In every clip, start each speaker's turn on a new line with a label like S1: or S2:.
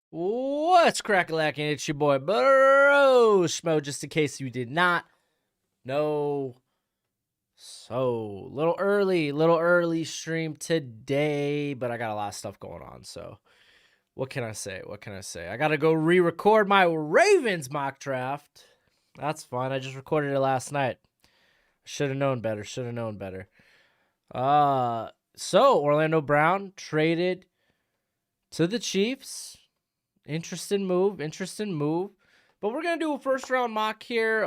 S1: What's crack-a-lacking? It's your boy Schmo, just in case you did not know. So, little early stream today, but I got a lot of stuff going on, so what can I say? I gotta go re-record my Ravens mock draft. That's fine. I just recorded it last night. Should have known better. So Orlando Brown traded to the Chiefs. Interesting move. But we're gonna do a first round mock here.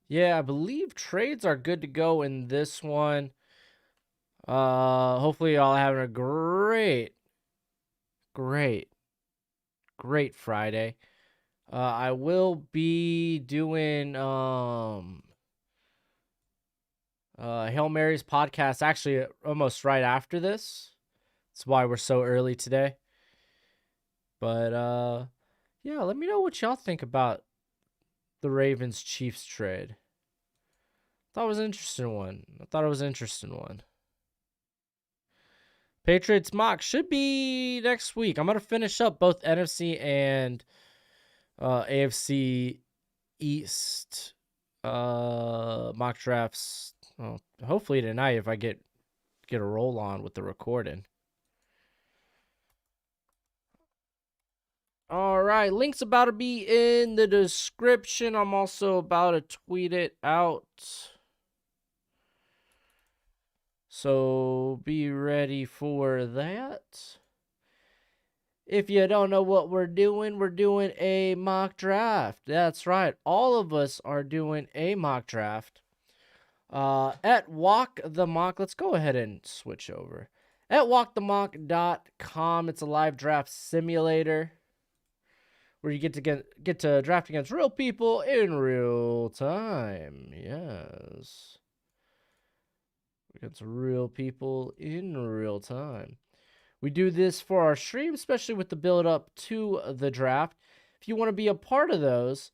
S1: Yeah, I believe trades are good to go in this one. Hopefully y'all having a great Friday. I will be doing Hail Mary's podcast actually almost right after this. That's why we're so early today. But yeah, let me know what y'all think about the Ravens Chiefs trade. Thought it was an interesting one. Patriots mock should be next week. I'm gonna finish up both NFC and AFC East mock drafts. Well, hopefully tonight if I get a roll on with the recording. All right, link's about to be in the description. I'm also about to tweet it out. So be ready for that. If you don't know what we're doing a mock draft. That's right. All of us are doing a mock draft. At Walk the Mock, let's go ahead and switch over. At walkthemock.com, it's a live draft simulator where you get to draft against real people in real time. Yes. Against real people in real time. We do this for our stream, especially with the build up to the draft. If you want to be a part of those,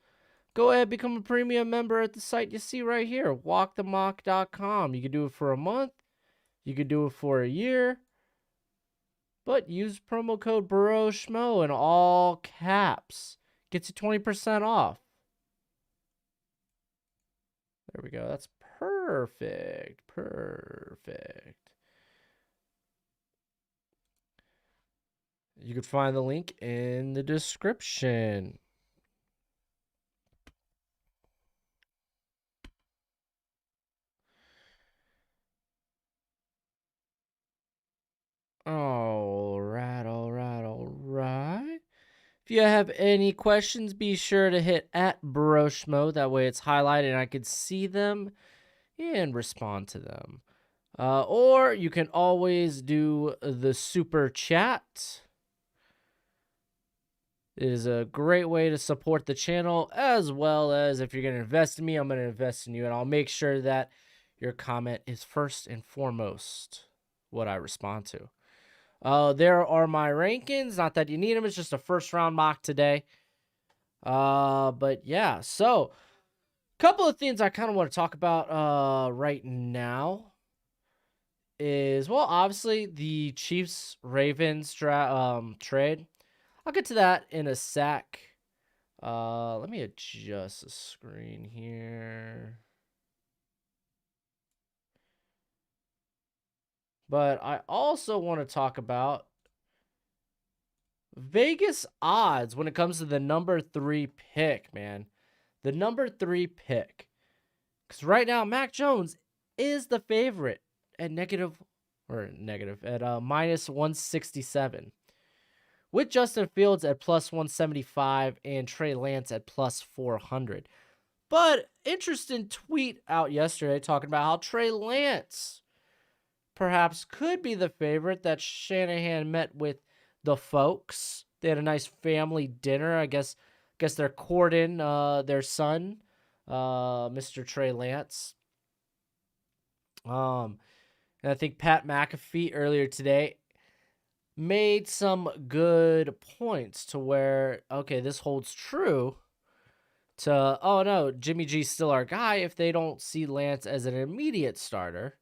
S1: go ahead, become a premium member at the site you see right here, walkthemock.com. You can do it for a month. You could do it for a year. But use promo code BURROWSCHMO in all caps. Gets you 20% off. There we go. That's perfect. You can find the link in the description. All right. If you have any questions, be sure to hit @BroSchmo. That way it's highlighted and I can see them and respond to them. Or you can always do the super chat. It is a great way to support the channel, as well as if you're going to invest in me, I'm going to invest in you, and I'll make sure that your comment is first and foremost what I respond to. There are my rankings. Not that you need them. It's just a first round mock today. But yeah, so a couple of things I kind of want to talk about right now is, well, obviously the Chiefs Ravens trade. I'll get to that in a sec. Let me adjust the screen here. But I also want to talk about Vegas odds when it comes to the number 3 pick, man. The number 3 pick. Because right now, Mac Jones is the favorite at minus 167. With Justin Fields at plus 175 and Trey Lance at plus 400. But interesting tweet out yesterday talking about how Trey Lance perhaps could be the favorite, that Shanahan met with the folks. They had a nice family dinner. I guess they're courting their son, Mr. Trey Lance. And I think Pat McAfee earlier today made some good points to where, okay, this holds true to, oh no, Jimmy G's still our guy if they don't see Lance as an immediate starter,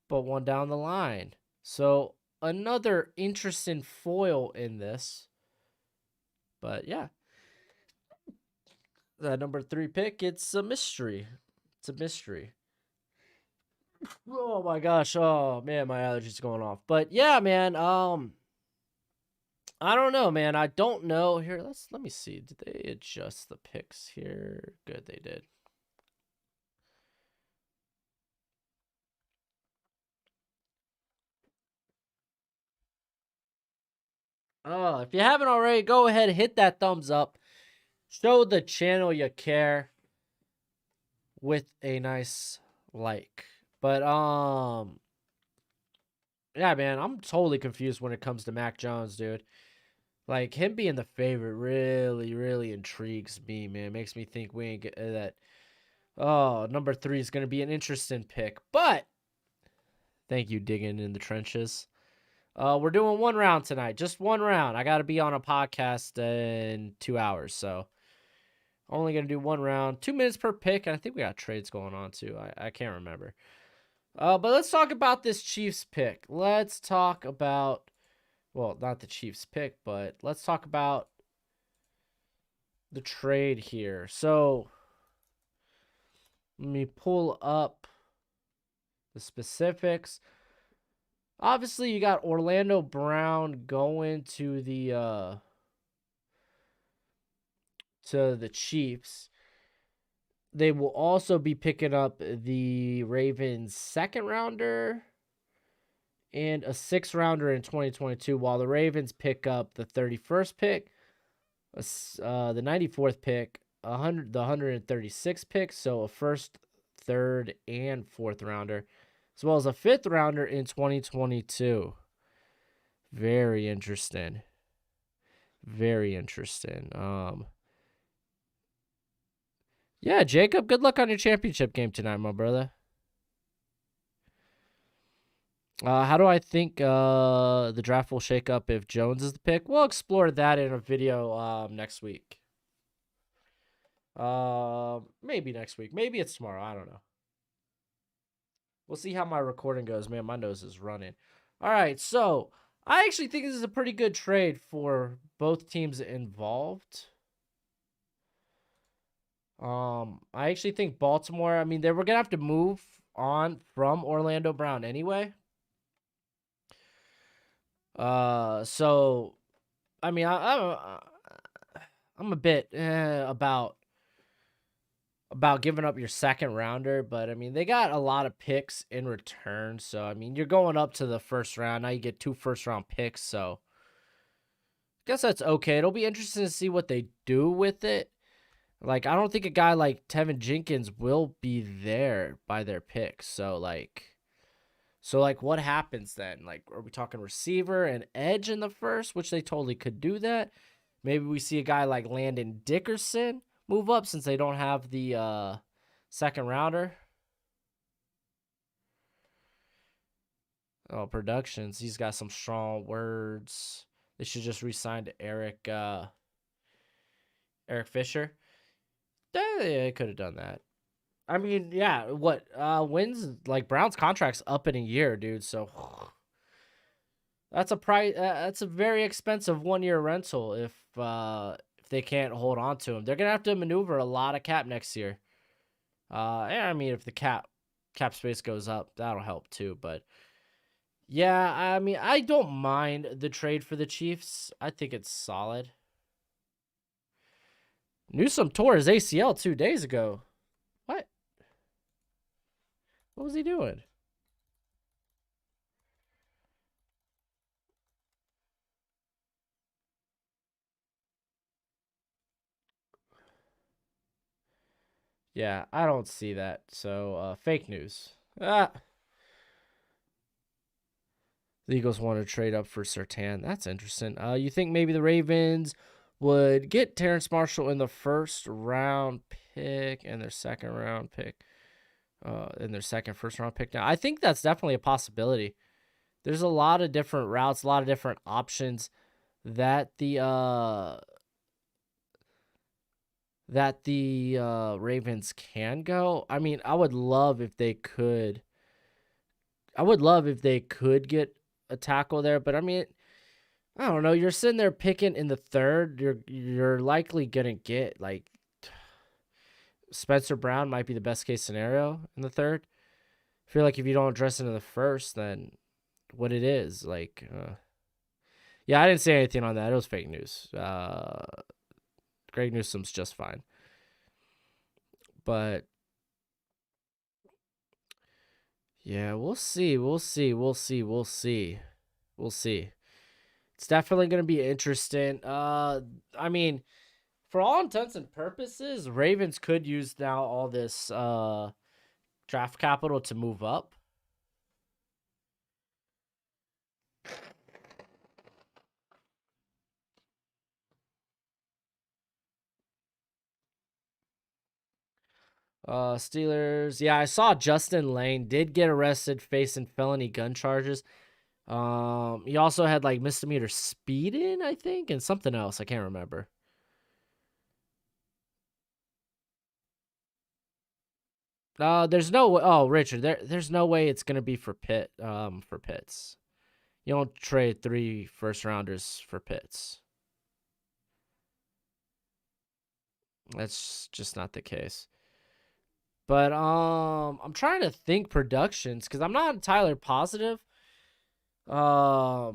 S1: but one down the line. So another interesting foil in this. But yeah, that number 3 pick, it's a mystery. It's a mystery. Oh my gosh. Oh man, my allergies going off. But yeah, man, I don't know, man. I don't know. Here, let me see. Did they adjust the picks here? Good, they did. Oh, if you haven't already, go ahead, hit that thumbs up. Show the channel you care with a nice like. But yeah, man, I'm totally confused when it comes to Mac Jones, dude. Like him being the favorite really, really intrigues me, man. Makes me think we ain't get that. Oh, number 3 is gonna be an interesting pick. But thank you, digging in the trenches. We're doing one round tonight, just one round. I gotta be on a podcast in 2 hours, so only gonna do one round, 2 minutes per pick, and I think we got trades going on too. I can't remember. But let's talk about this Chiefs pick. Let's talk about, well, not the Chiefs pick, but let's talk about the trade here. So let me pull up the specifics. Obviously, you got Orlando Brown going to the Chiefs. They will also be picking up the Ravens' 2nd rounder and a 6th rounder in 2022, while the Ravens pick up the 31st pick, the 94th pick, the 136th pick, so a 1st, 3rd, and 4th rounder, as well as a 5th rounder in 2022. Very interesting. Very interesting. Yeah, Jacob, good luck on your championship game tonight, my brother. How do I think the draft will shake up if Jones is the pick? We'll explore that in a video next week. Maybe next week. Maybe it's tomorrow. I don't know. We'll see how my recording goes. Man, my nose is running. All right, so I actually think this is a pretty good trade for both teams involved. I actually think Baltimore, I mean, they were going to have to move on from Orlando Brown anyway. So, I mean, I'm a bit about giving up your 2nd rounder, but I mean, they got a lot of picks in return. So, I mean, you're going up to the 1st round. Now you get 2 first-round picks. So, I guess that's okay. It'll be interesting to see what they do with it. Like, I don't think a guy like Tevin Jenkins will be there by their picks. So, what happens then? Like, are we talking receiver and edge in the 1st, which they totally could do that? Maybe we see a guy like Landon Dickerson move up since they don't have the 2nd rounder. Oh, Productions. He's got some strong words. They should just re-sign to Eric Fisher. Yeah, they could have done that. I mean, yeah, what wins, like Brown's contract's up in a year, dude, so that's a price. That's a very expensive 1-year rental if they can't hold on to him. They're gonna have to maneuver a lot of cap next year. Yeah, I mean, if the cap space goes up, that'll help too. But yeah, I mean, I don't mind the trade for the Chiefs. I think it's solid. Newsome tore his ACL 2 days ago. What? What was he doing? Yeah, I don't see that. So, fake news. The Eagles want to trade up for Surtain. That's interesting. You think maybe the Ravens would get Terrence Marshall in the 1st round pick and their 2nd round pick, in their 2nd first round pick now? I think that's definitely a possibility. There's a lot of different routes, a lot of different options that the Ravens can go. I mean, I would love if they could get a tackle there, but I mean, I don't know. You're sitting there picking in the third. You're likely gonna get like Spencer Brown might be the best case scenario in the third. I feel like if you don't address it in the first, then what it is like. Yeah, I didn't say anything on that. It was fake news. Greg Newsom's just fine, but yeah, we'll see. We'll see. We'll see. We'll see. We'll see. It's definitely gonna be interesting. I mean, for all intents and purposes, Ravens could use now all this draft capital to move up. Steelers. Yeah, I saw Justin Lane did get arrested facing felony gun charges. He also had like misdemeanor speeding, I think, and something else. I can't remember. There's no Richard, there's no way it's gonna be for Pitts. You don't trade 3 first rounders for Pitts. That's just not the case. But I'm trying to think productions because I'm not entirely positive. I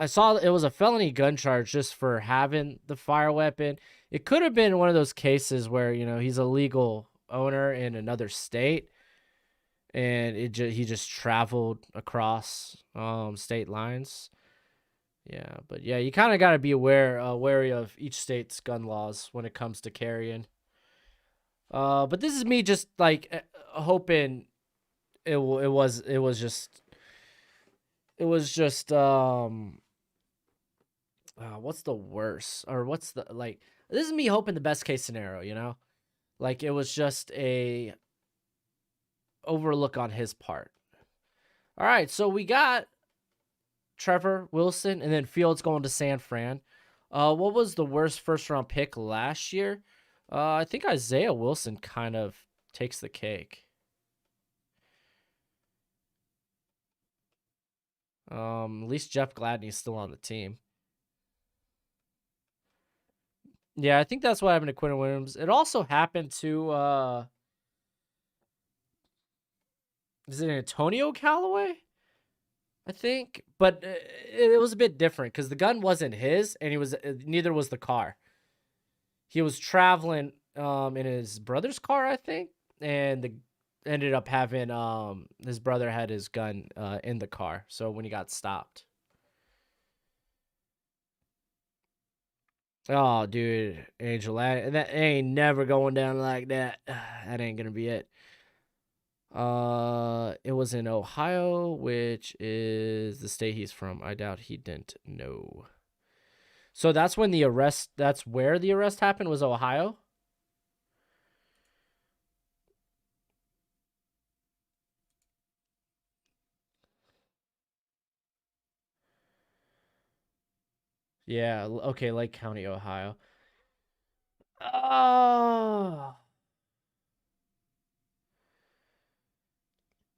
S1: saw it was a felony gun charge just for having the fire weapon. It could have been one of those cases where, you know, he's a legal owner in another state and he just traveled across state lines. Yeah, but yeah, you kind of got to be wary of each state's gun laws when it comes to carrying. But this is me just like hoping it was just what's the worst or what's the like this is me hoping the best case scenario, you know? Like it was just a overlook on his part. All right, so we got Trevor Wilson and then Fields going to San Fran. What was the worst first round pick last year? I think Isaiah Wilson kind of takes the cake. At least Jeff Gladney's still on the team. Yeah, I think that's what happened to Quinn Williams. It also happened to is it Antonio Callaway? I think, but it was a bit different because the gun wasn't his, and neither was the car. He was traveling in his brother's car, I think, and ended up having his brother had his gun in the car. So when he got stopped. Oh, dude, Angel, that ain't never going down like that. That ain't gonna be it. It was in Ohio, which is the state he's from. I doubt he didn't know. So that's when the arrest. That's where the arrest happened. Was Ohio? Yeah. Okay, Lake County, Ohio. Oh.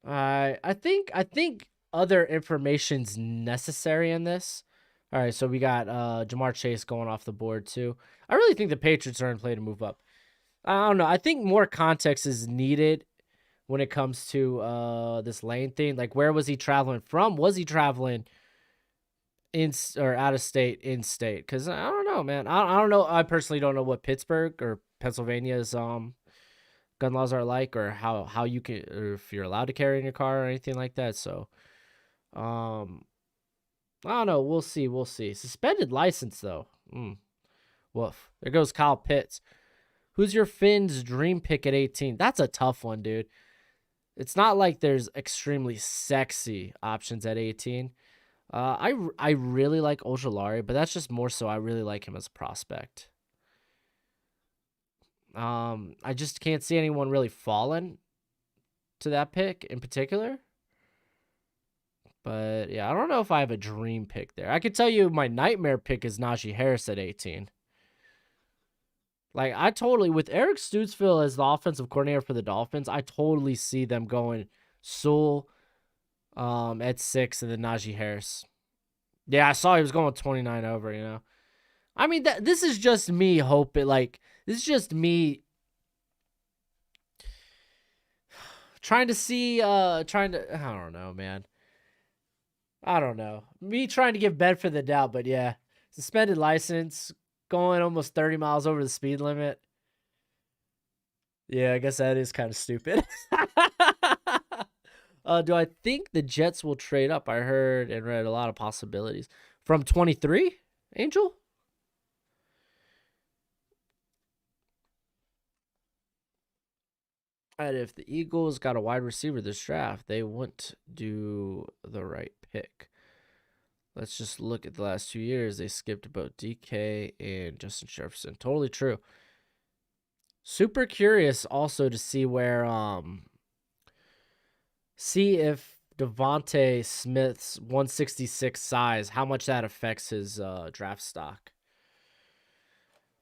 S1: I think other information's necessary in this. All right, so we got Jamar Chase going off the board too. I really think the Patriots are in play to move up. I don't know. I think more context is needed when it comes to this Lane thing. Like, where was he traveling from? Was he traveling in or out of state, in state? Because I don't know, man. I don't know. I personally don't know what Pittsburgh or Pennsylvania's gun laws are like, or how you can, or if you're allowed to carry in your car or anything like that. So, I don't know. We'll see. We'll see. Suspended license though. Woof. There goes Kyle Pitts. Who's your Finn's dream pick at 18? That's a tough one, dude. It's not like there's extremely sexy options at 18. I really like Ojulari, but that's just more so I really like him as a prospect. I just can't see anyone really falling to that pick in particular. But yeah, I don't know if I have a dream pick there. I could tell you my nightmare pick is Najee Harris at 18. Like, I totally, with Eric Stootsville as the offensive coordinator for the Dolphins, I totally see them going Sewell, at 6, and then Najee Harris. Yeah, I saw he was going 29 over, you know. I mean, this is just me hoping, like, this is just me trying to see, I don't know, man. I don't know. Me trying to give benefit of the doubt, but yeah. Suspended license, going almost 30 miles over the speed limit. Yeah, I guess that is kind of stupid. Do I think the Jets will trade up? I heard and read a lot of possibilities. From 23, Angel? And if the Eagles got a wide receiver this draft, they wouldn't do the right pick. Let's just look at the last 2 years. They skipped both DK and Justin Jefferson. Totally true. Super curious also to see where see if Devontae Smith's 166 size, how much that affects his draft stock.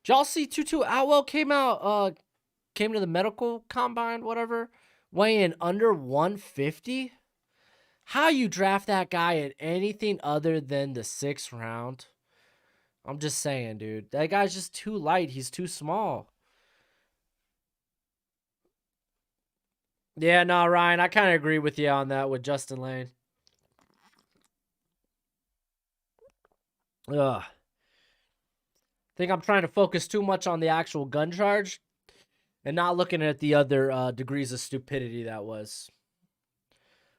S1: Did y'all see Tutu Atwell came to the medical combine, whatever, weighing under 150? How you draft that guy at anything other than the 6th round? I'm just saying, dude. That guy's just too light. He's too small. Yeah, no, Ryan, I kind of agree with you on that with Justin Lane. Ugh. Think I'm trying to focus too much on the actual gun charge and not looking at the other degrees of stupidity that was.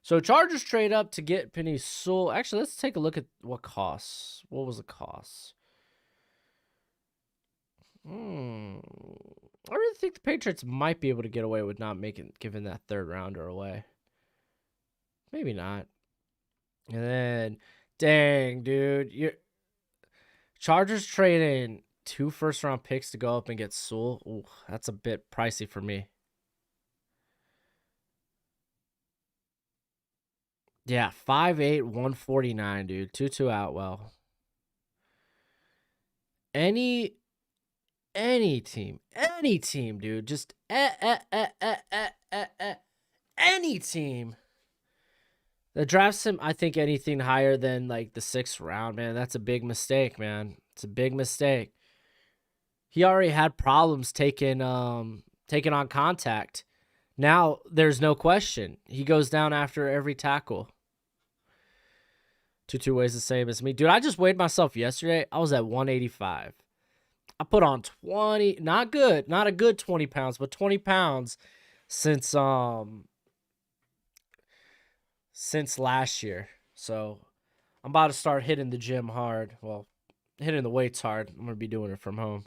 S1: So Chargers trade up to get Penny Sewell. Actually, let's take a look at what costs. What was the cost? I really think the Patriots might be able to get away with not giving that 3rd rounder away. Maybe not. And then, dang, dude, Chargers trading 2 first-round picks to go up and get Sewell. Ooh, that's a bit pricey for me. Yeah, 5'8", 149, dude. Tutu Atwell. Any team, dude. Just any team that drafts him, I think anything higher than like the 6th round, man, that's a big mistake, man. It's a big mistake. He already had problems taking on contact. Now there's no question. He goes down after every tackle. Tutu weighs the same as me. Dude, I just weighed myself yesterday. I was at 185. I put on 20, not a good 20 pounds, but 20 pounds since last year. So I'm about to start hitting the gym hard. Well, hitting the weights hard. I'm going to be doing it from home.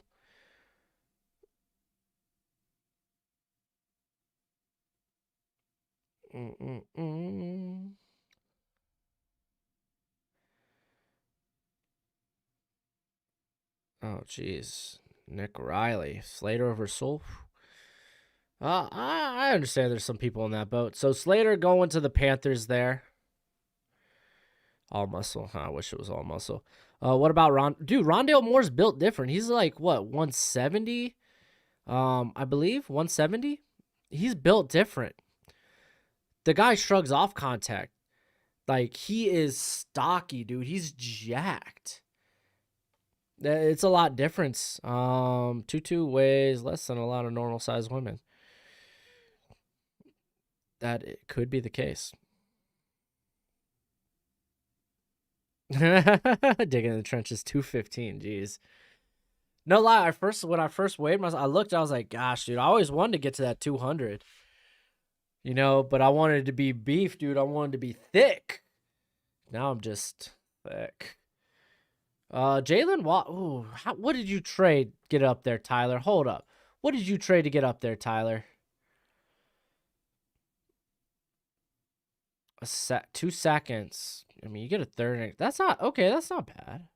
S1: Oh, jeez. Nick Riley. Slater over Soul. I understand there's some people in that boat. So Slater going to the Panthers there. All muscle. I wish it was all muscle. What about Dude, Rondale Moore's built different. He's like, what, 170? I believe 170. He's built different. The guy shrugs off contact. Like, he is stocky, dude. He's jacked. It's a lot difference. Tutu weighs less than a lot of normal sized women. That it could be the case. Digging in the trenches, 215. Jeez. No lie, when I first weighed myself, I looked, I was like, gosh, dude, I always wanted to get to that 200. You know, but I wanted to be beef, dude. I wanted to be thick. Now I'm just thick. Jalen Watt. Ooh, what did you trade get up there, Tyler? Hold up. What did you trade to get up there, Tyler? 2 seconds. I mean, you get a 3rd. That's not okay. That's not bad.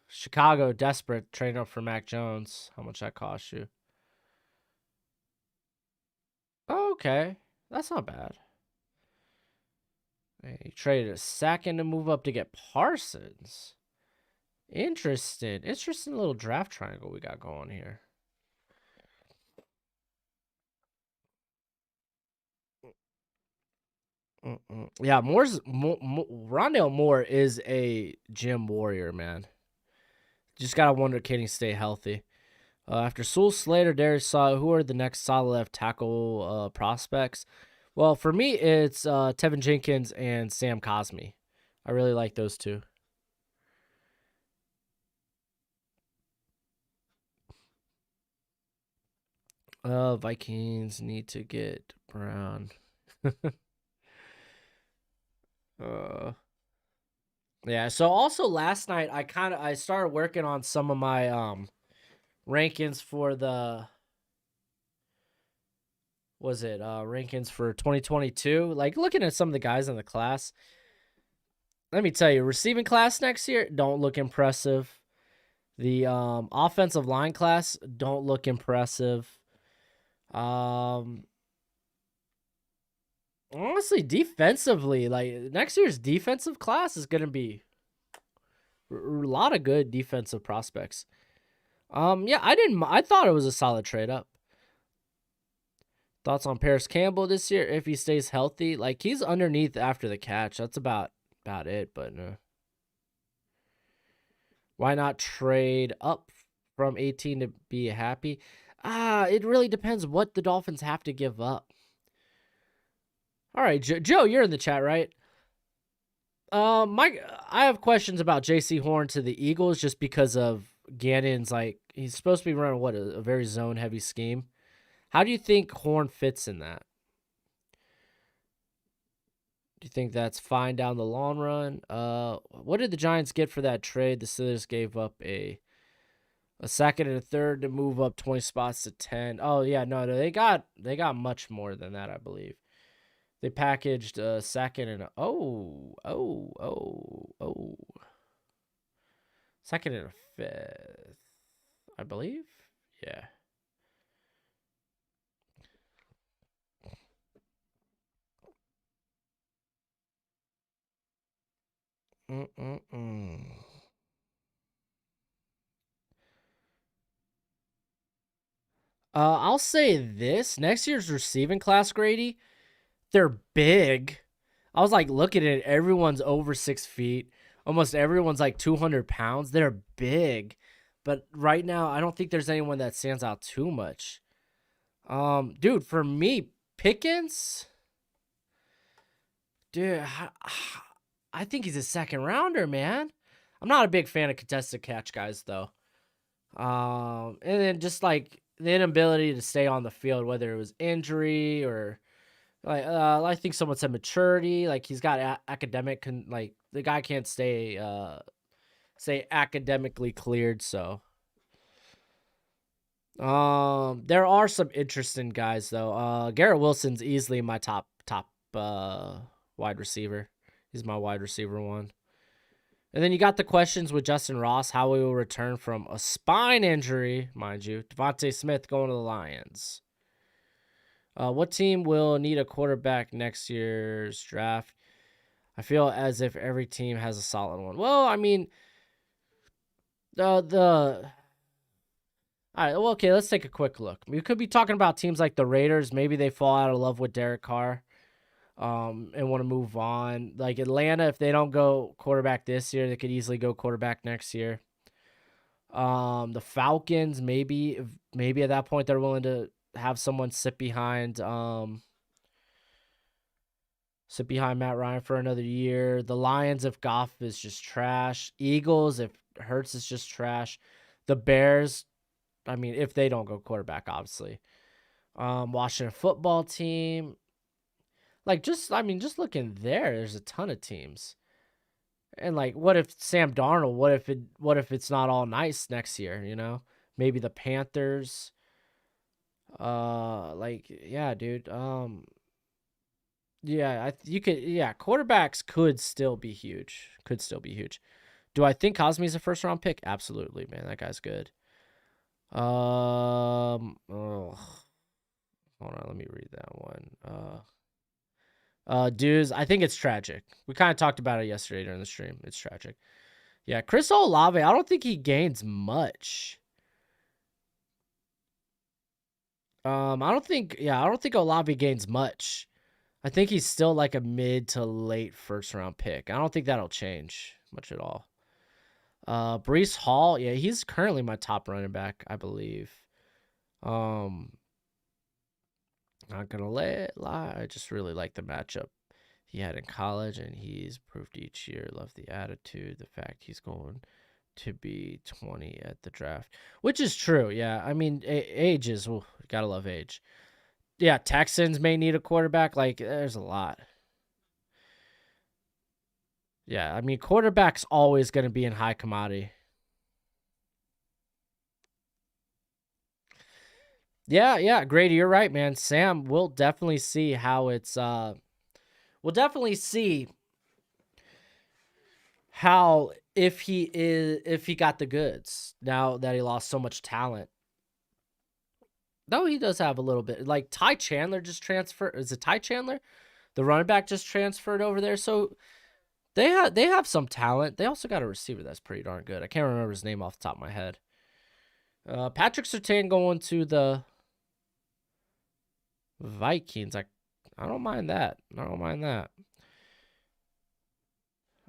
S1: Chicago desperate trading up for Mac Jones. How much that cost you? Okay, that's not bad. He traded a 2nd to move up to get Parsons. Interesting little draft triangle we got going here. Yeah, Rondale Moore is a gym warrior, man. Just gotta wonder, can he stay healthy? After Sewell Slater, Darius Saw, who are the next solid left tackle prospects? Well, for me, it's Tevin Jenkins and Sam Cosmi. I really like those two. Vikings need to get Brown. uh, yeah. So also last night, I started working on some of my rankings for the rankings for 2022. Like looking at some of the guys in the class. Let me tell you, receiving class next year don't look impressive. The offensive line class don't look impressive. Honestly, defensively, like next year's defensive class is gonna be a lot of good defensive prospects. Yeah, I thought it was a solid trade up. Thoughts on Paris Campbell this year if he stays healthy? Like he's underneath after the catch. That's about it. But why not trade up from 18 to be happy? It really depends what the Dolphins have to give up. All right, Joe, you're in the chat, right? Mike, I have questions about J.C. Horn to the Eagles just because of Gannon's he's supposed to be running a very zone heavy scheme. How do you think Horn fits in that? Do you think that's fine down the long run? What did the Giants get for that trade? The Steelers gave up a second and a third to move up 20 spots to 10. Oh yeah, no, they got much more than that, I believe. They packaged a second and second and a fifth, I believe. Yeah. I'll say this: next year's receiving class, Grady, they're big. I was like looking at it, everyone's over 6 feet. Almost everyone's like 200 pounds. They're big. But right now, I don't think there's anyone that stands out too much. Dude, for me, Pickens, dude, I think he's a second rounder, man. I'm not a big fan of contested catch guys, though. And then just like the inability to stay on the field, whether it was injury or I think someone said maturity. Like he's got academic, like the guy can't stay academically cleared. So, there are some interesting guys though. Garrett Wilson's easily my top wide receiver. He's my wide receiver one. And then you got the questions with Justin Ross, how he will return from a spine injury, mind you. Devontae Smith going to the Lions. What team will need a quarterback next year's draft? I feel as if every team has a solid one. Well, I mean, all right, well, okay, let's take a quick look. We could be talking about teams like the Raiders. Maybe they fall out of love with Derek Carr, and want to move on. Like Atlanta, if they don't go quarterback this year, they could easily go quarterback next year. The Falcons, maybe at that point they're willing to have someone sit behind Matt Ryan for another year. The Lions, if Goff is just trash. Eagles, if Hurts is just trash. The Bears, I mean, if they don't go quarterback, obviously. Washington football team. Just looking there's a ton of teams. And what if Sam Darnold? What if it's not all nice next year? Maybe the Panthers. Yeah, dude. Yeah, quarterbacks could still be huge. Do I think Cosmi's a first round pick? Absolutely, man. That guy's good. Hold on, let me read that one. Dudes, I think it's tragic. We kind of talked about it yesterday during the stream. It's tragic. Yeah, Chris Olave, I don't think he gains much. I don't think Olave gains much. I think he's still like a mid to late first round pick. I don't think that'll change much at all. Breece Hall, yeah, he's currently my top running back, I believe. Not gonna lie, I just really like the matchup he had in college, and he's proved each year. Love the attitude, the fact he's going to be 20 at the draft, which is true. Yeah, I mean, age is gotta love age. Yeah, Texans may need a quarterback. Like, there's a lot. Yeah, I mean, quarterback's always going to be in high commodity. Yeah, Grady, you're right, man. Sam, we'll definitely see how it's we'll definitely see how if he got the goods now that he lost so much talent. Though he does have a little bit. Like Ty Chandler just transferred. Is it Ty Chandler? The running back just transferred over there. So they have some talent. They also got a receiver that's pretty darn good. I can't remember his name off the top of my head. Patrick Surtain going to the Vikings. I don't mind that. I don't mind that.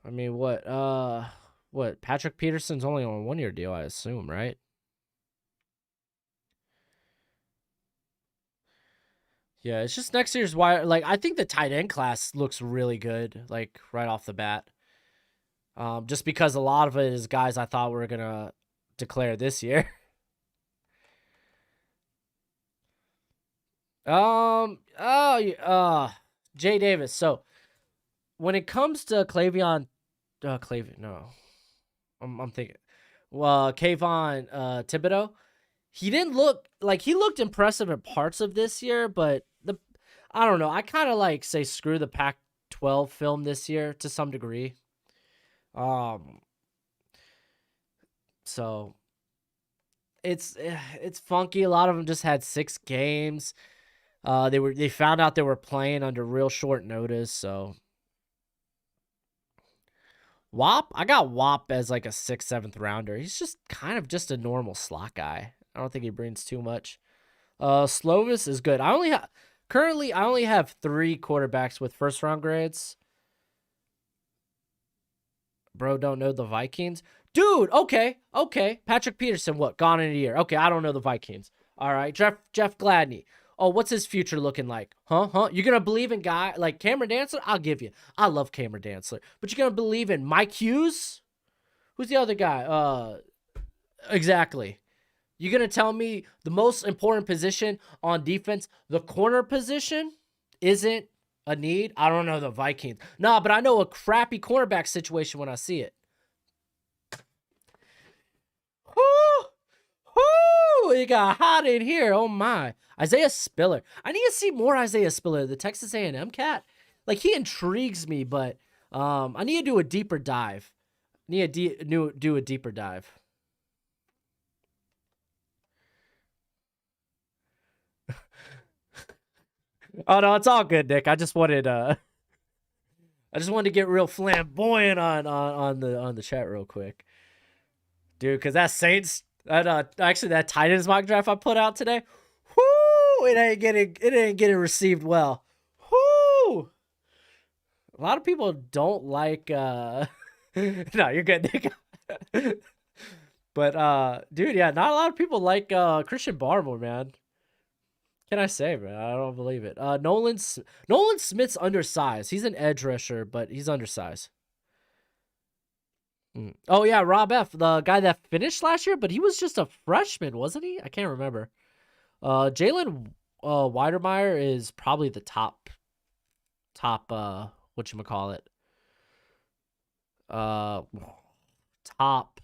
S1: I mean, what? Patrick Peterson's only on a 1-year deal, I assume, right? Yeah, it's just next year's wire. Like, I think the tight end class looks really good, like right off the bat. Just because a lot of it is guys I thought were gonna declare this year. Jay Davis. So when it comes to no, I'm thinking, well, Kayvon Thibodeau, he didn't look like he looked impressive in parts of this year, but I don't know. I kind of like say screw the Pac-12 film this year to some degree. So it's funky. A lot of them just had 6 games. They found out they were playing under real short notice. So Wop, I got Wop as like a 6th, 7th rounder. He's just kind of just a normal slot guy. I don't think he brings too much. Slovis is good. I only have 3 quarterbacks with first round grades. Bro, don't know the Vikings. Dude, okay. Patrick Peterson, what? Gone in a year. Okay, I don't know the Vikings. All right, Jeff Gladney. Oh, what's his future looking like? Huh? You gonna believe in guy like Cameron Dantzler? I'll give you. I love Cameron Dantzler. But you gonna believe in Mike Hughes? Who's the other guy? Exactly. You gonna tell me the most important position on defense, the corner position, isn't a need? I don't know the Vikings. Nah, but I know a crappy cornerback situation when I see it. Whoo! It got hot in here. Oh my. Isaiah Spiller. I need to see more Isaiah Spiller, the Texas A&M cat. Like, he intrigues me, but I need to do a deeper dive. Do a deeper dive. Oh no, it's all good, Nick. I just wanted to get real flamboyant on the chat real quick. Dude, cause that Saints that Titans mock draft I put out today, whoo, it ain't getting received well. Whoo. A lot of people don't like no, you're good, Nick. But dude, yeah, not a lot of people like Christian Barmore, man. Can I say, man? I don't believe it. Nolan Smith's undersized. He's an edge rusher, but he's undersized. Oh yeah, Rob F, the guy that finished last year, but he was just a freshman, wasn't he? I can't remember. Jalen Weidermeyer is probably the top whatchamacallit. Top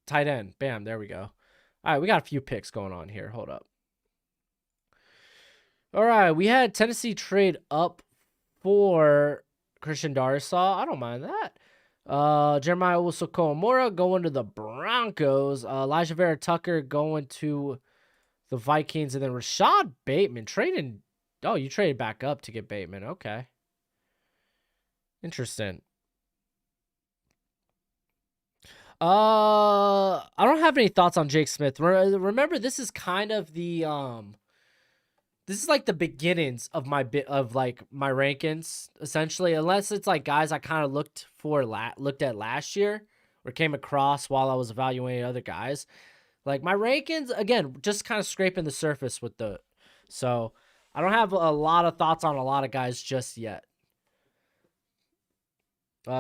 S1: tight end. Bam, there we go. All right, we got a few picks going on here. Hold up. All right, we had Tennessee trade up for Christian Darrisaw. I don't mind that. Jeremiah Owusu-Koramoah going to the Broncos. Elijah Vera Tucker going to the Vikings. And then Rashad Bateman trading. Oh, you traded back up to get Bateman. Okay. Interesting. I don't have any thoughts on Jake Smith. Remember, this is kind of the this is like the beginnings of my my rankings, essentially, unless it's like guys I kind of looked at last year or came across while I was evaluating other guys. Like my rankings, again, just kind of scraping the surface with so I don't have a lot of thoughts on a lot of guys just yet.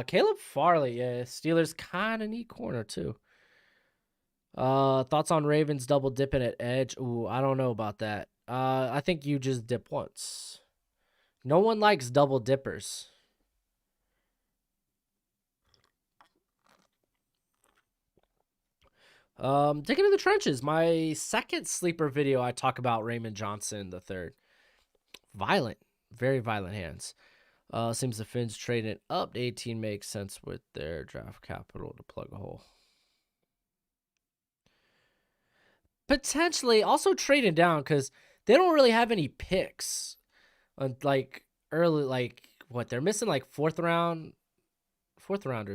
S1: Caleb Farley, yeah, Steelers kind of need corner too. Thoughts on Ravens double dipping at edge? Ooh, I don't know about that. I think you just dip once. No one likes double dippers. Taking to the trenches. My second sleeper video, I talk about Raymond Johnson the third. Violent, very violent hands. Seems the Finns trading up to 18 makes sense with their draft capital to plug a hole. Potentially also trading down because they don't really have any picks. Like early, like what they're missing, like fourth rounders,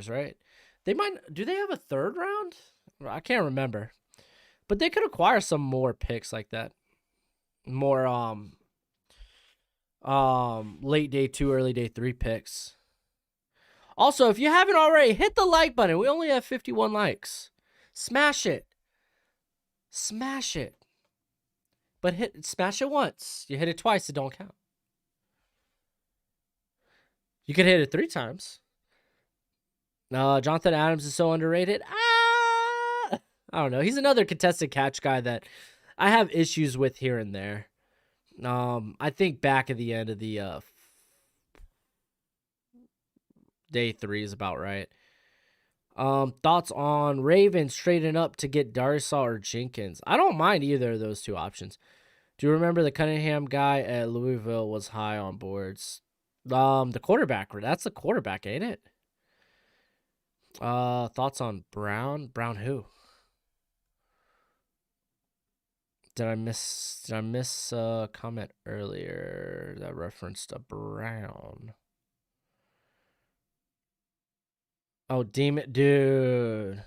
S1: right? They might. Do they have a third round? I can't remember, but they could acquire some more picks like that. More late day 2, early day 3 picks. Also, if you haven't already, hit the like button. We only have 51 likes. Smash it. Smash it. But smash it once. You hit it twice, it don't count. You could hit it 3 times. Jonathan Adams is so underrated. I don't know. He's another contested catch guy that I have issues with here and there. I think back at the end of the day 3 is about right. Thoughts on Ravens trading up to get Darrisaw or Jenkins? I don't mind either of those two options. Do you remember the Cunningham guy at Louisville was high on boards? The quarterback. That's the quarterback, ain't it? Thoughts on Brown? Brown who? Did I miss a comment earlier that referenced a Brown? Oh, Demon, dude.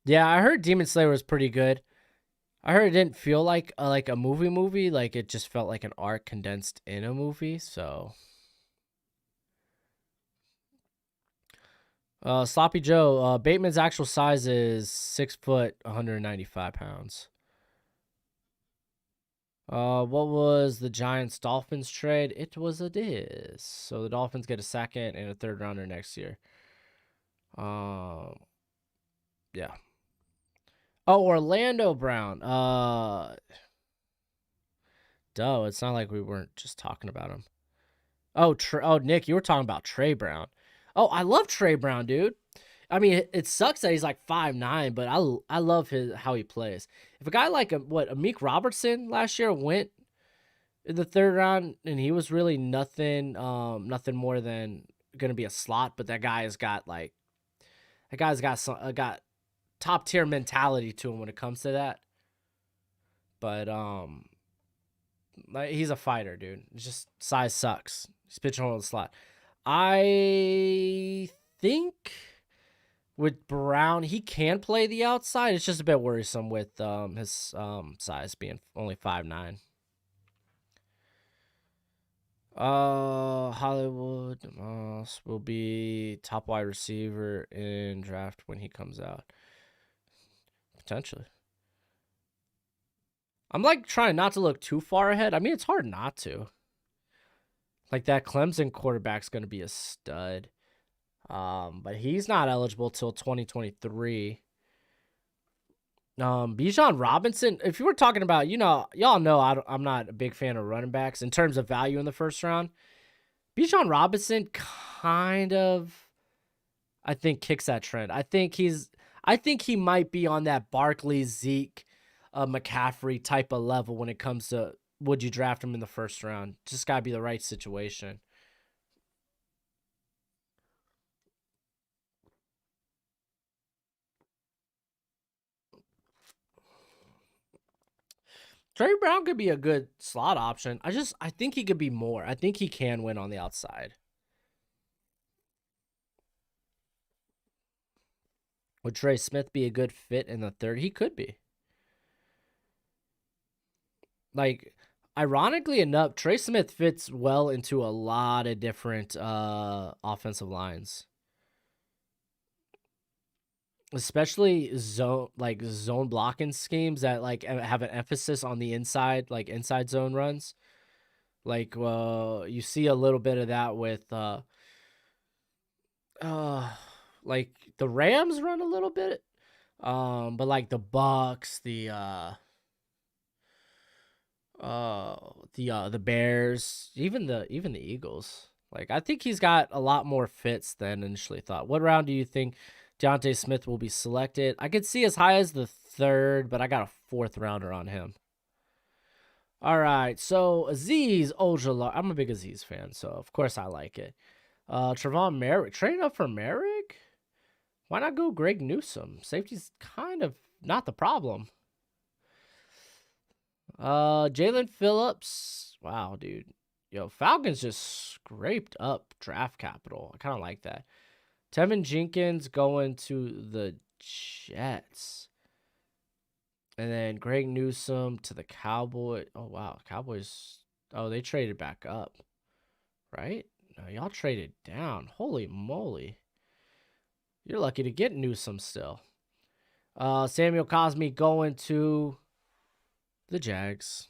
S1: Yeah, I heard Demon Slayer was pretty good. I heard it didn't feel like a movie. Like it just felt like an arc condensed in a movie. So, Sloppy Joe. Bateman's actual size is 6 foot, 195 pounds. What was the Giants Dolphins trade? It was a this. So the Dolphins get a second and a third rounder next year. Yeah. Oh, Orlando Brown. Duh. It's not like we weren't just talking about him. Oh, Nick, you were talking about Trey Brown. Oh, I love Trey Brown, dude. I mean, it sucks that he's like 5'9", but I love how he plays. If a guy like Amik Robertson last year went in the third round and he was really nothing more than gonna be a slot, but that guy's got got top tier mentality to him when it comes to that. But like he's a fighter, dude. It's just size sucks. He's pitching on the slot. I think with Brown, he can play the outside. It's just a bit worrisome with his size being only 5'9". Hollywood Moss will be top wide receiver in draft when he comes out. Potentially. I'm like trying not to look too far ahead. I mean, it's hard not to. Like that Clemson quarterback's going to be a stud. But he's not eligible till 2023. Bichon Robinson, if you were talking about, y'all know I'm not a big fan of running backs in terms of value in the first round. Bichon Robinson kind of, I think, kicks that trend. I think he might be on that Barkley, Zeke, McCaffrey type of level when it comes to would you draft him in the first round. Just got to be the right situation. Trey Brown could be a good slot option. I think he could be more. I think he can win on the outside. Would Trey Smith be a good fit in the third? He could be. like, ironically enough, Trey Smith fits well into a lot of different offensive lines, especially zone blocking schemes that like have an emphasis on the inside, like inside zone runs. Like you see a little bit of that with uh like the Rams run a little bit. But like the Bucks, the Bears, even the Eagles. Like I think he's got a lot more fits than initially thought. What round do you think Deontay Smith will be selected? I could see as high as the 3rd, but I got a 4th rounder on him. All right, so Azeez Ojala. I'm a big Azeez fan, so of course I like it. Trevon Merrick, trading up for Merrick? Why not go Greg Newsome? Safety's kind of not the problem. Jalen Phillips. Wow, dude. Yo, Falcons just scraped up draft capital. I kind of like that. Tevin Jenkins going to the Jets. And then Greg Newsome to the Cowboys. Oh, wow. Cowboys. Oh, they traded back up. Right? No, y'all traded down. Holy moly. You're lucky to get Newsome still. Samuel Cosme going to the Jags.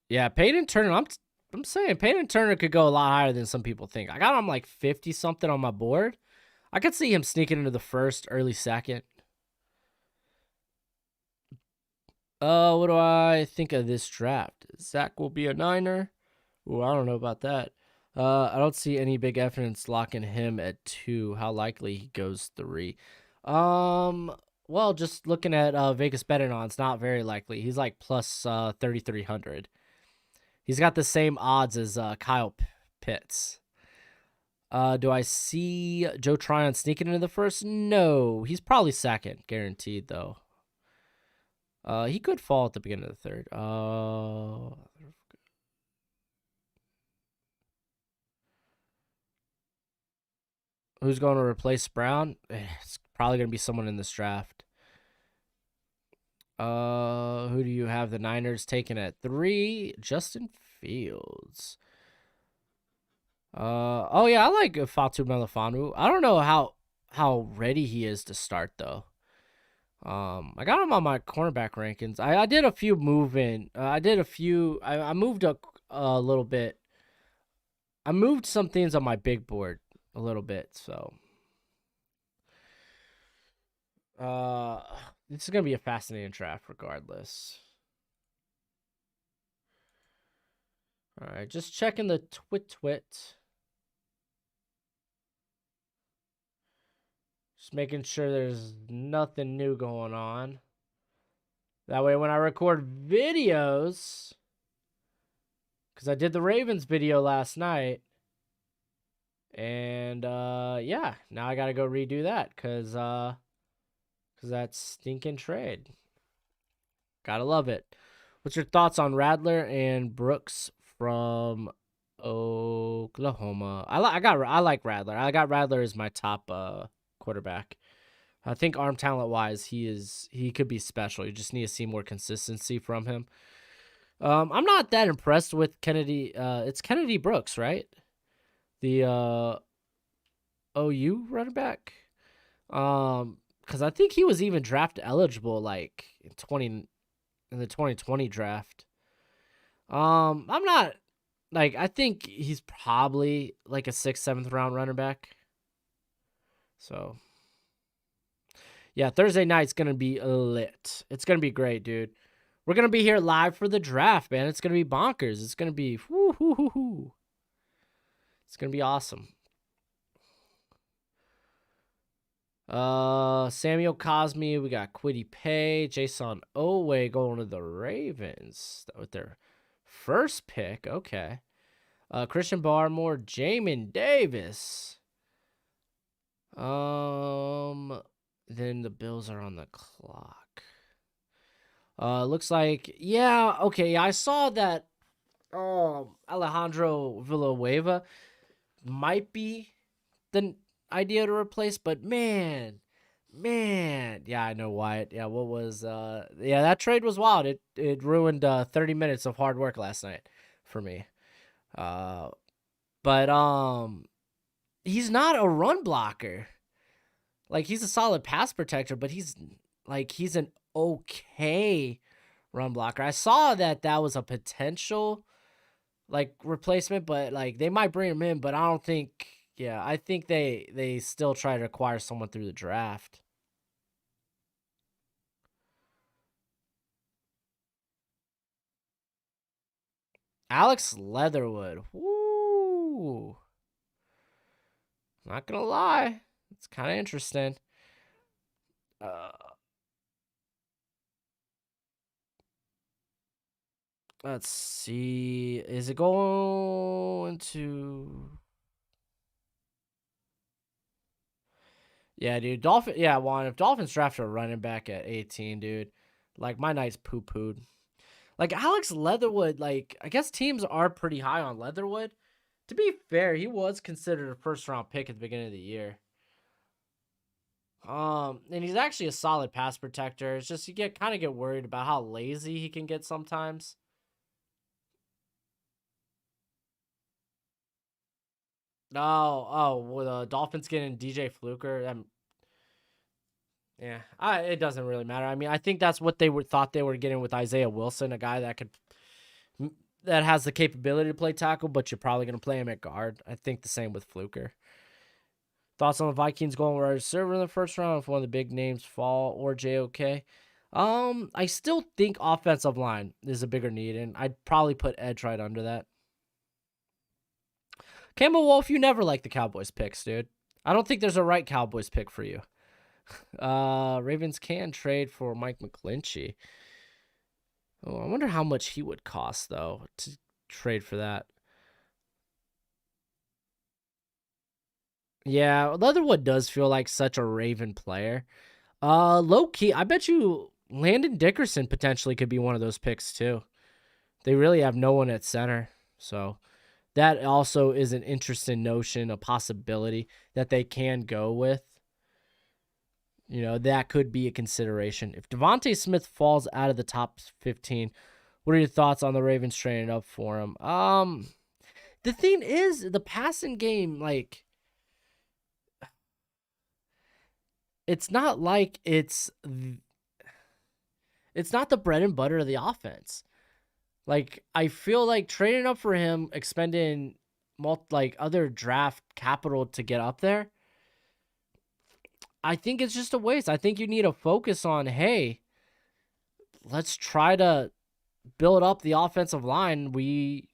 S1: Yeah, Peyton Turner. I'm saying Peyton Turner could go a lot higher than some people think. I got him like 50 something on my board. I could see him sneaking into the 1st, early 2nd. What do I think of this draft? Zach will be a Niner. Ooh, I don't know about that. I don't see any big evidence locking him at 2. How likely he goes 3? Well, just looking at Vegas betting on, it's not very likely. He's like plus 3,300. He's got the same odds as Kyle Pitts. Do I see Joe Tryon sneaking into the 1st? No, he's probably 2nd, guaranteed though. He could fall at the beginning of the 3rd. Who's going to replace Brown? It's probably going to be someone in this draft. Who do you have the Niners taking at 3? Justin Fields. Oh yeah, I like Fatu Melifanu. I don't know how ready he is to start though. I got him on my cornerback rankings. I did a few moving. I moved a little bit. I moved some things on my big board a little bit, so this is gonna be a fascinating draft regardless. All right, just checking the twit. Just making sure there's nothing new going on. That way when I record videos, because I did the Ravens video last night, and yeah, now I gotta go redo that because that's stinking trade. Gotta love it. What's your thoughts on Radler and Brooks from Oklahoma? I like Radler. I got Radler as my top quarterback. I think arm talent wise, he could be special. You just need to see more consistency from him. I'm not that impressed with Kennedy. It's Kennedy Brooks, right? The OU running back. Because I think he was even draft eligible like in the 2020 draft. I'm not like I think he's probably like a 6th, 7th round running back. So yeah, Thursday night's gonna be lit. It's gonna be great, dude. We're gonna be here live for the draft, man. It's gonna be bonkers. It's gonna be whoo. It's gonna be awesome. Samuel Cosme, we got Kwity Paye, Jason Owe going to the Ravens with their 1st pick. Okay. Christian Barmore, Jamin Davis. Then the Bills are on the clock. Looks like, yeah, okay, I saw that Alejandro Villanueva might be the idea to replace, but man, Man, yeah, I know Wyatt. Yeah, what was yeah, that trade was wild. It ruined 30 minutes of hard work last night for me. Uh but he's not a run blocker. Like he's a solid pass protector, but he's an okay run blocker. I saw that was a potential like replacement, but like they might bring him in, but I don't think. Yeah, I think they still try to acquire someone through the draft. Alex Leatherwood. Woo. Not gonna lie, it's kind of interesting. Uh, let's see. Is it going to? Yeah, dude. Yeah, Juan. If Dolphins draft a running back at 18, dude, like my night's poo pooed. Like Alex Leatherwood, like I guess teams are pretty high on Leatherwood. To be fair, he was considered a first round pick at the beginning of the year. And he's actually a solid pass protector. It's just you get worried about how lazy he can get sometimes. With Dolphins getting DJ Fluker, yeah, it doesn't really matter. I mean, I think that's what thought they were getting with Isaiah Wilson, a guy that has the capability to play tackle, but you're probably going to play him at guard. I think the same with Fluker. Thoughts on the Vikings going wide receiver in the first round if one of the big names fall or JOK? I still think offensive line is a bigger need, and I'd probably put edge right under that. Campbell Wolf, you never like the Cowboys picks, dude. I don't think there's a right Cowboys pick for you. Ravens can trade for Mike McGlinchey. Oh, I wonder how much he would cost though to trade for that. Yeah, Leatherwood does feel like such a Raven player. Low key, I bet you Landon Dickerson potentially could be one of those picks too. They really have no one at center, so that also is an interesting notion, a possibility that they can go with. You know, that could be a consideration. If Devontae Smith falls out of the top 15, what are your thoughts on the Ravens training up for him? The thing is, the passing game, like, it's not like it's not the bread and butter of the offense. Like, I feel like trading up for him, expending other draft capital to get up there, I think it's just a waste. I think you need to focus on, hey, let's try to build up the offensive line. We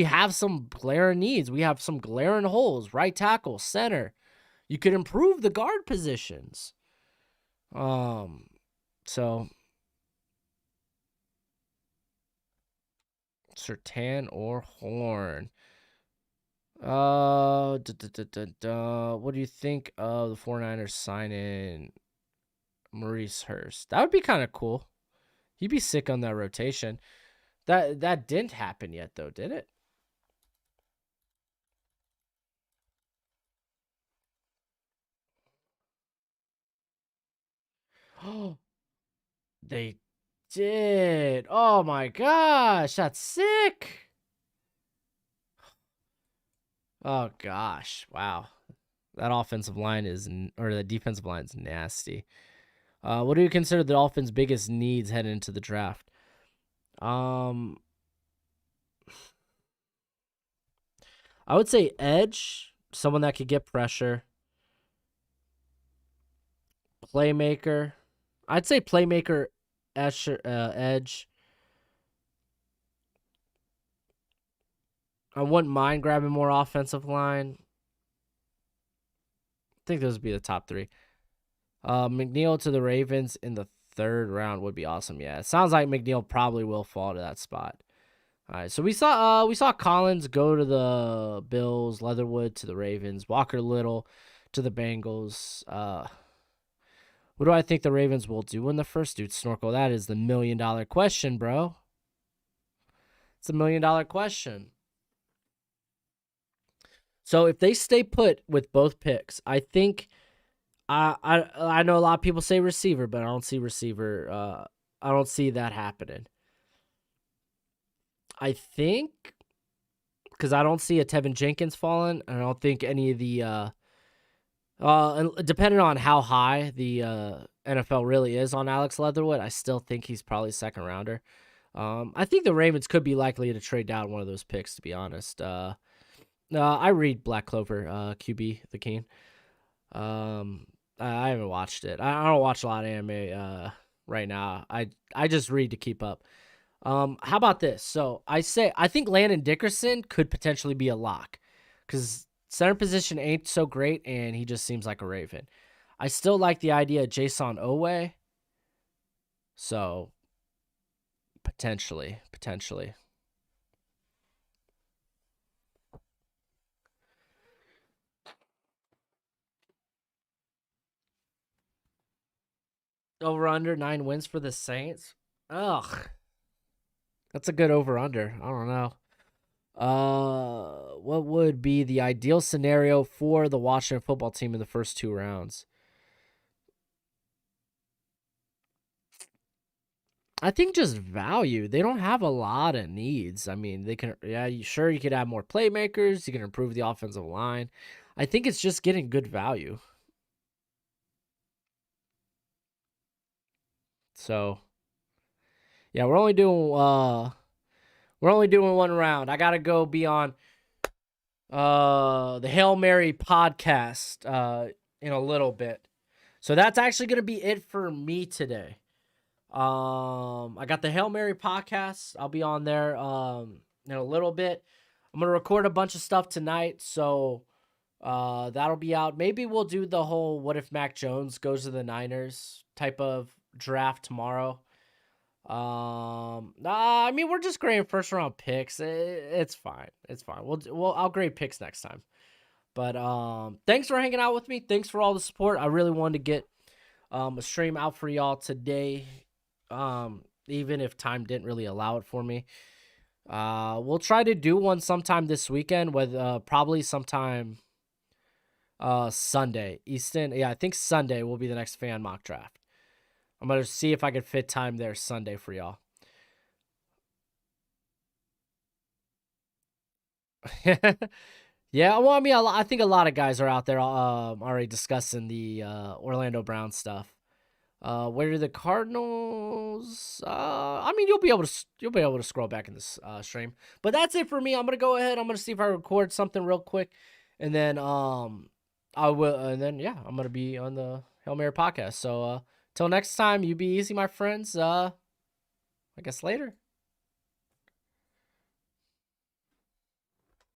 S1: have some glaring needs. We have some glaring holes. Right tackle, center. You could improve the guard positions. So Sertan or Horn. What do you think of the 49ers signing Maurice Hurst? That would be kind of cool. He'd be sick on that rotation. That didn't happen yet, though, did it? Oh, they did. Oh my gosh, that's sick. Oh gosh, wow. That offensive line or the defensive line is nasty. What do you consider the Dolphins' biggest needs heading into the draft? I would say edge, someone that could get pressure. Playmaker, I'd say playmaker, edge. I wouldn't mind grabbing more offensive line. I think those would be the top three. McNeil to the Ravens in the third round would be awesome. Yeah, it sounds like McNeil probably will fall to that spot. All right, so we saw Collins go to the Bills, Leatherwood to the Ravens, Walker Little to the Bengals. What do I think the Ravens will do in the first, dude? Snorkel, that is the $1 million question, bro. It's a $1 million question. So if they stay put with both picks, I think I know a lot of people say receiver, but I don't see receiver. I don't see that happening. I think because I don't see a Tevin Jenkins falling. I don't think any of the and depending on how high the NFL really is on Alex Leatherwood, I still think he's probably a second rounder. I think the Ravens could be likely to trade down one of those picks, to be honest. I read Black Clover, QB the King. I haven't watched it. I don't watch a lot of anime right now. I just read to keep up. How about this? So I think Landon Dickerson could potentially be a lock because center position ain't so great, and he just seems like a Raven. I still like the idea of Jason Owe. So potentially. Over under 9 wins for the Saints. Ugh. That's a good over under. I don't know. What would be the ideal scenario for the Washington football team in the first 2 rounds? I think just value. They don't have a lot of needs. I mean, they can, yeah, sure, you could add more playmakers. You can improve the offensive line. I think it's just getting good value. So, yeah, we're only doing 1 round. I gotta go be on the Hail Mary podcast in a little bit. So that's actually gonna be it for me today. I got the Hail Mary podcast. I'll be on there in a little bit. I'm gonna record a bunch of stuff tonight, so that'll be out. Maybe we'll do the whole "What if Mac Jones goes to the Niners" type of draft tomorrow. I mean, we're just grading first round picks. It's fine. It's fine. I'll grade picks next time. But thanks for hanging out with me. Thanks for all the support. I really wanted to get a stream out for y'all today. Even if time didn't really allow it for me. We'll try to do one sometime this weekend with probably sometime Sunday. Easton. Yeah, I think Sunday will be the next fan mock draft. I'm gonna see if I can fit time there Sunday for y'all. Yeah, well, I mean, I think a lot of guys are out there already discussing the Orlando Brown stuff. Where are the Cardinals? I mean, you'll be able to scroll back in this stream. But that's it for me. I'm gonna go ahead. I'm gonna see if I record something real quick, and then I will. And then yeah, I'm gonna be on the Hail Mary podcast. So till next time, you be easy, my friends. I guess later.